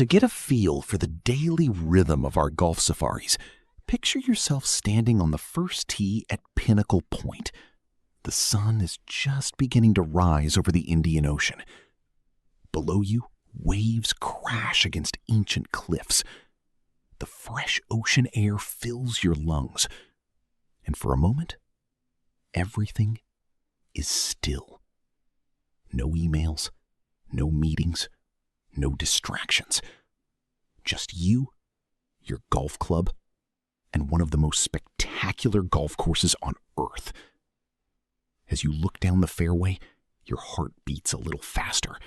To get a feel for the daily rhythm of our golf safaris, picture yourself standing on the first tee at Pinnacle Point. The sun is just beginning to rise over the Indian Ocean. Below you, waves crash against ancient cliffs. The fresh ocean air fills your lungs. And for a moment, everything is still. No emails, no meetings, no distractions. Just you, your golf club, and one of the most spectacular golf courses on earth. As you look down the fairway, your heart beats a little faster.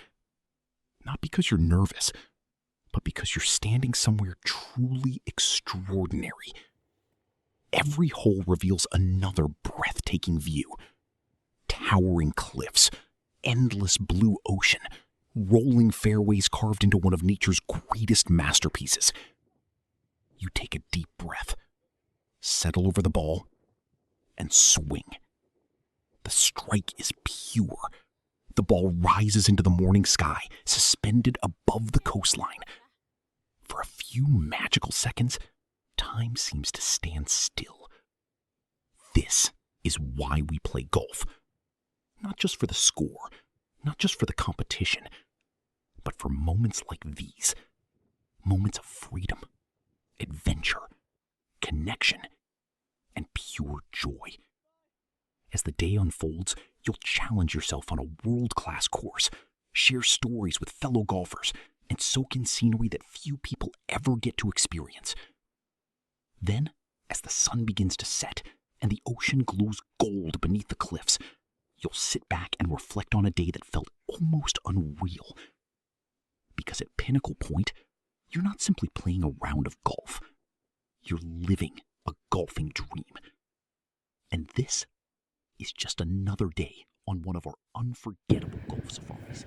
Not because you're nervous, but because you're standing somewhere truly extraordinary. Every hole reveals another breathtaking view. Towering cliffs, endless blue ocean, rolling fairways carved into one of nature's greatest masterpieces. You take a deep breath, settle over the ball, and swing. The strike is pure. The ball rises into the morning sky, suspended above the coastline. For a few magical seconds, time seems to stand still. This is why we play golf. Not just for the score, not just for the competition, but for moments like these. Moments of freedom, adventure, connection, and pure joy. As the day unfolds, you'll challenge yourself on a world-class course, share stories with fellow golfers, and soak in scenery that few people ever get to experience. Then, as the sun begins to set and the ocean glows gold beneath the cliffs, you'll sit back and reflect on a day that felt almost unreal. Because at Pinnacle Point, you're not simply playing a round of golf. You're living a golfing dream. And this is just another day on one of our unforgettable golf safaris.